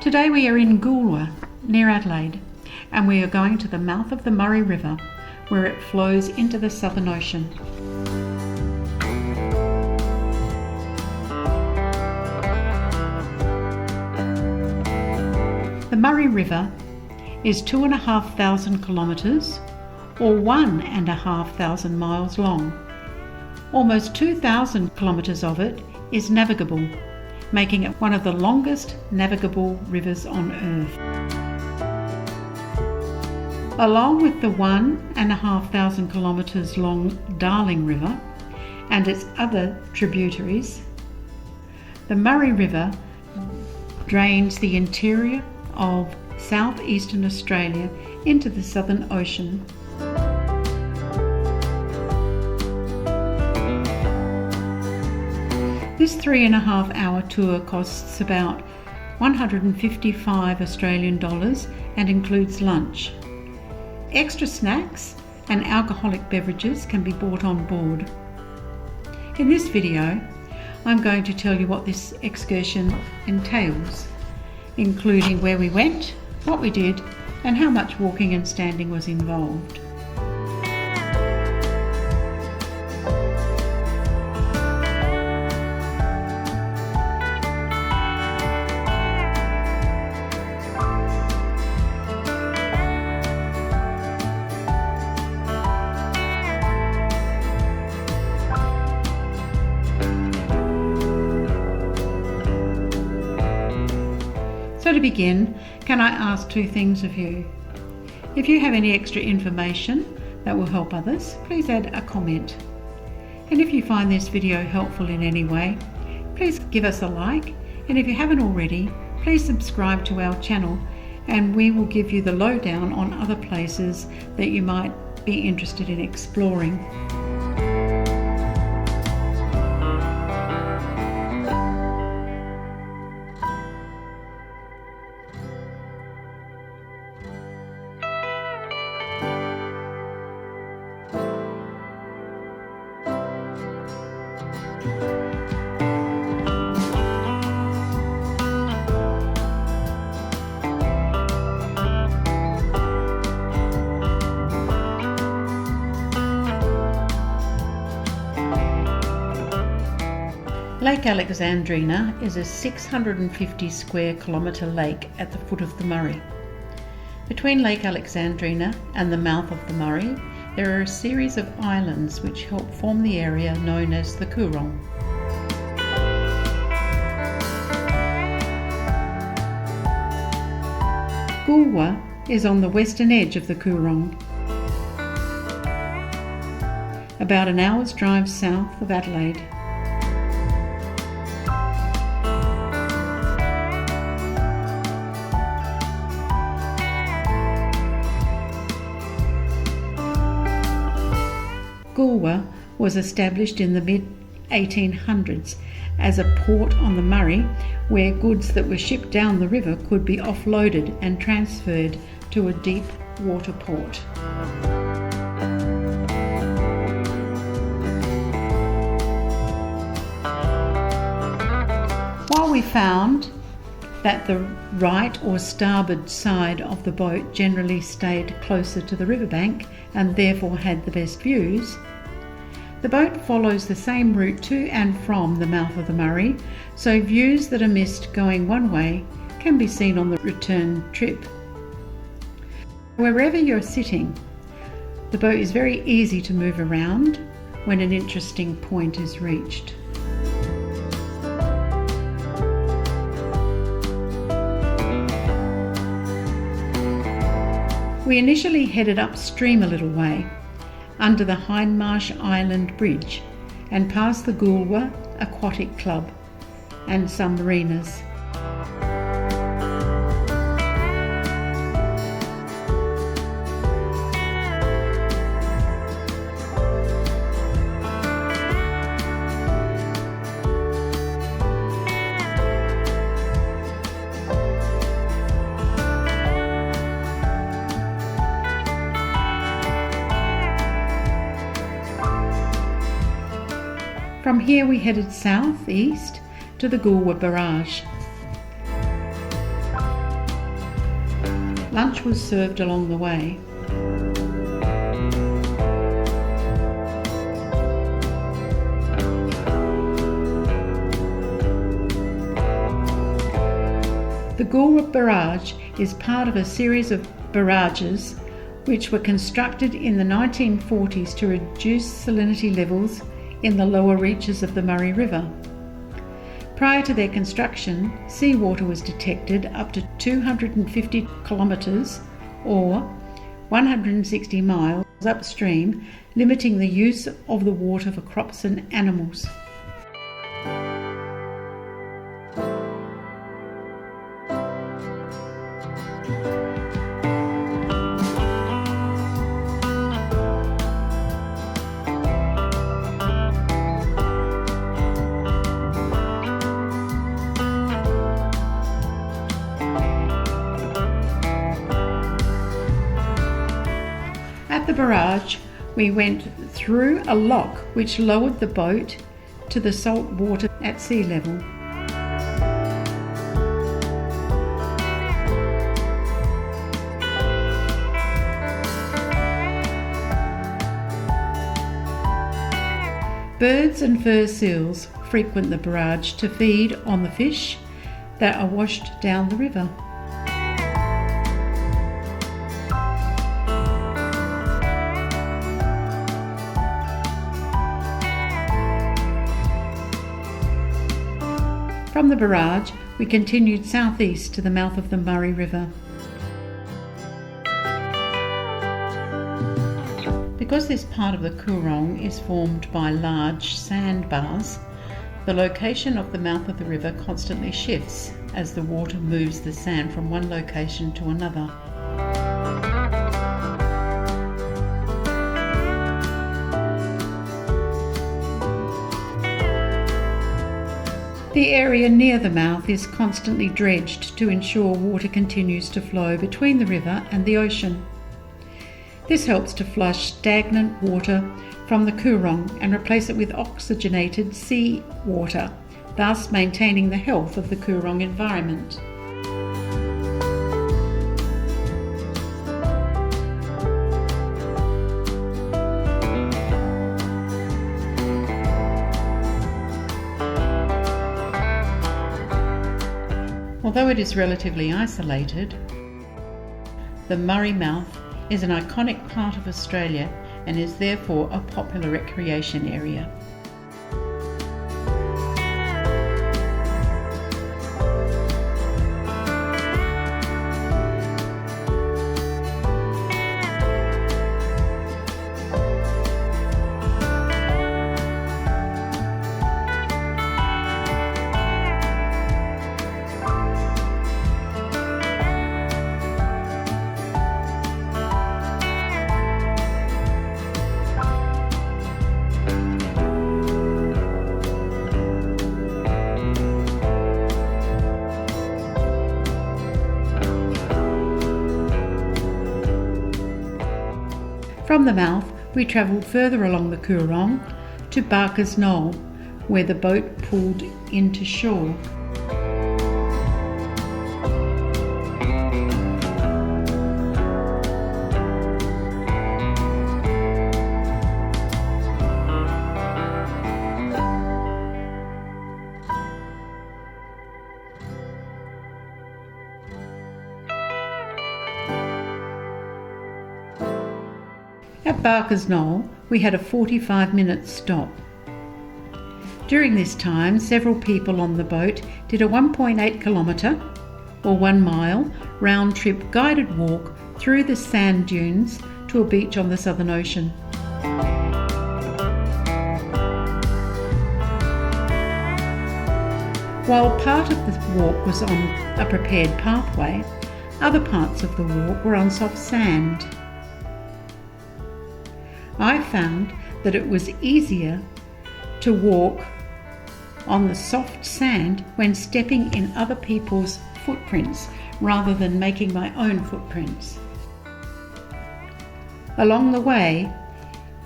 Today we are in Goolwa, near Adelaide, and we are going to the mouth of the Murray River, where it flows into the Southern Ocean. The Murray River is 2,500 kilometres or 1,500 miles long. Almost 2,000 kilometres of it is navigable, making it one of the longest navigable rivers on Earth. Along with the 1,500 kilometres long Darling River and its other tributaries, the Murray River drains the interior of southeastern Australia into the Southern Ocean. This 3.5-hour tour costs about 155 Australian dollars and includes lunch. Extra snacks and alcoholic beverages can be bought on board. In this video, I'm going to tell you what this excursion entails, including where we went, what we did, and how much walking and standing was involved. So to begin, can I ask two things of you? If you have any extra information that will help others, please add a comment. And if you find this video helpful in any way, please give us a like, and if you haven't already, please subscribe to our channel and we will give you the lowdown on other places that you might be interested in exploring. Lake Alexandrina is a 650 square kilometre lake at the foot of the Murray. Between Lake Alexandrina and the mouth of the Murray, there are a series of islands which help form the area known as the Coorong. Goolwa is on the western edge of the Coorong, about an hour's drive south of Adelaide. Goolwa was established in the mid-1800s as a port on the Murray where goods that were shipped down the river could be offloaded and transferred to a deep water port. While we found that the right or starboard side of the boat generally stayed closer to the riverbank and therefore had the best views, the boat follows the same route to and from the mouth of the Murray, so views that are missed going one way can be seen on the return trip. Wherever you're sitting, the boat is very easy to move around when an interesting point is reached. We initially headed upstream a little way, under the Hindmarsh Island bridge, and past the Goolwa Aquatic Club and some marinas. From here we headed southeast to the Goolwa Barrage. Lunch was served along the way. The Goolwa Barrage is part of a series of barrages which were constructed in the 1940s to reduce salinity levels in the lower reaches of the Murray River. Prior to their construction, seawater was detected up to 250 kilometres or 160 miles upstream, limiting the use of the water for crops and animals. At the barrage, we went through a lock which lowered the boat to the salt water at sea level. Birds and fur seals frequent the barrage to feed on the fish that are washed down the river. From the barrage, we continued southeast to the mouth of the Murray River. Because this part of the Coorong is formed by large sandbars, the location of the mouth of the river constantly shifts as the water moves the sand from one location to another. The area near the mouth is constantly dredged to ensure water continues to flow between the river and the ocean. This helps to flush stagnant water from the Coorong and replace it with oxygenated sea water, thus maintaining the health of the Coorong environment. Although it is relatively isolated, the Murray Mouth is an iconic part of Australia and is therefore a popular recreation area. From the mouth, we travelled further along the Coorong to Barker's Knoll, where the boat pulled into shore. At Barker's Knoll, we had a 45-minute stop. During this time, several people on the boat did a 1.8 kilometre or 1 mile round-trip guided walk through the sand dunes to a beach on the Southern Ocean. While part of the walk was on a prepared pathway, other parts of the walk were on soft sand. I found that it was easier to walk on the soft sand when stepping in other people's footprints rather than making my own footprints. Along the way,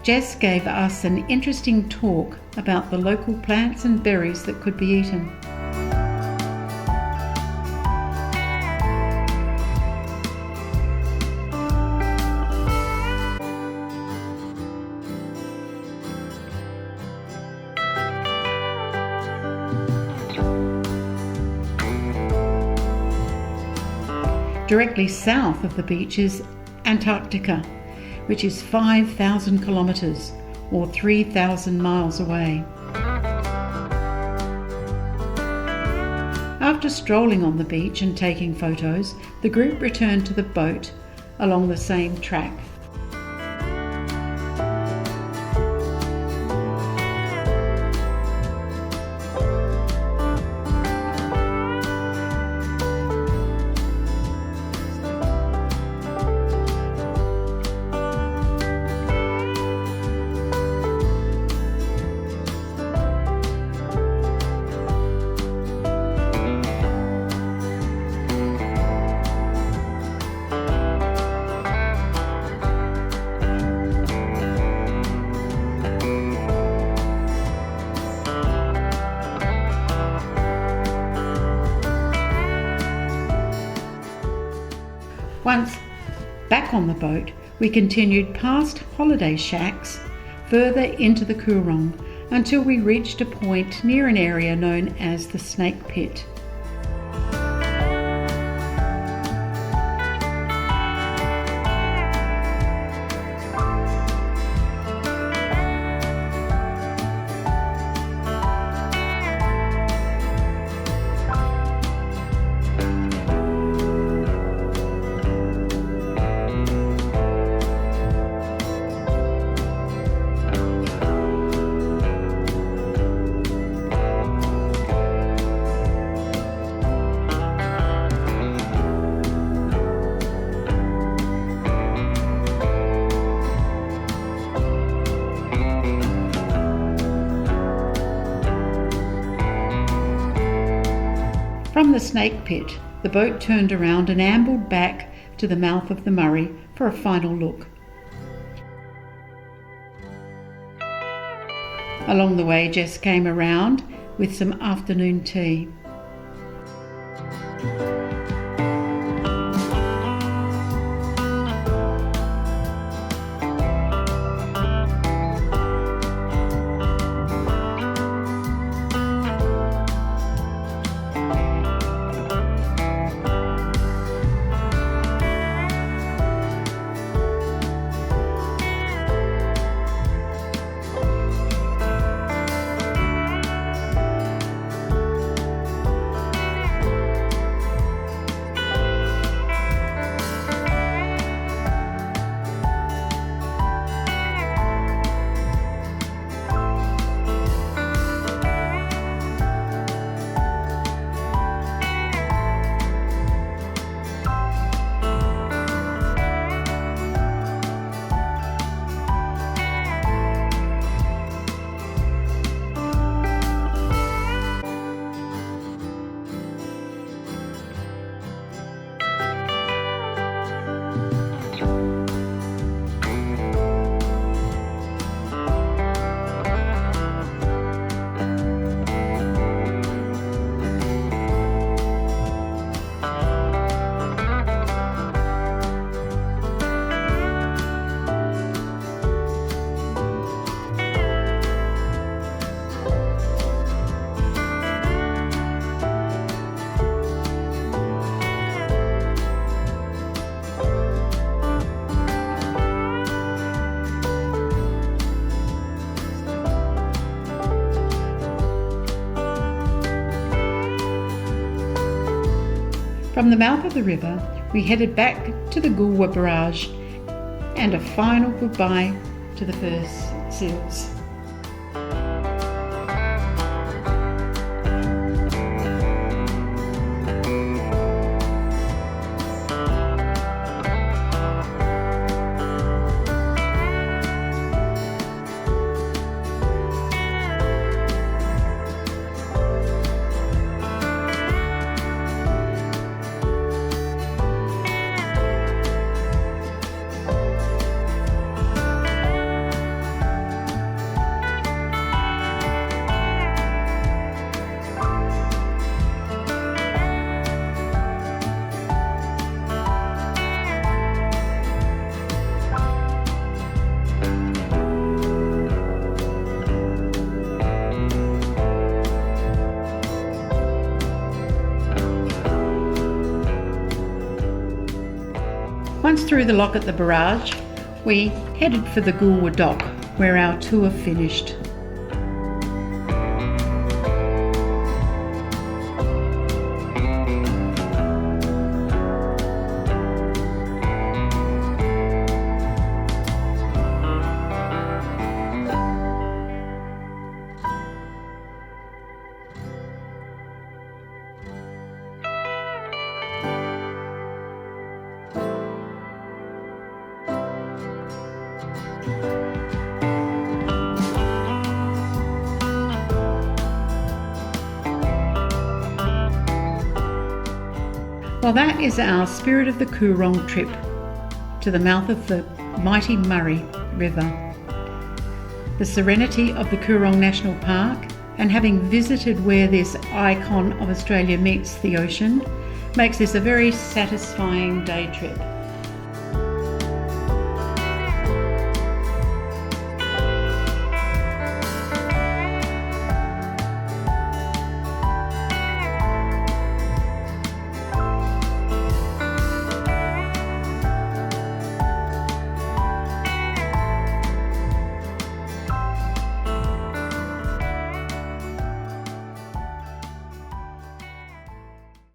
Jess gave us an interesting talk about the local plants and berries that could be eaten. Directly south of the beach is Antarctica, which is 5,000 kilometres or 3,000 miles away. After strolling on the beach and taking photos, the group returned to the boat along the same track. Once back on the boat, we continued past holiday shacks further into the Coorong until we reached a point near an area known as the Snake Pit. From the Snake Pit, the boat turned around and ambled back to the mouth of the Murray for a final look. Along the way, Jess came around with some afternoon tea. From the mouth of the river, we headed back to the Goolwa Barrage and a final goodbye to the fur seals. through the lock at the barrage, we headed for the Goolwa dock, where our tour finished. Well, that is our Spirit of the Coorong trip to the mouth of the mighty Murray River. The serenity of the Coorong National Park, and having visited where this icon of Australia meets the ocean, makes this a very satisfying day trip.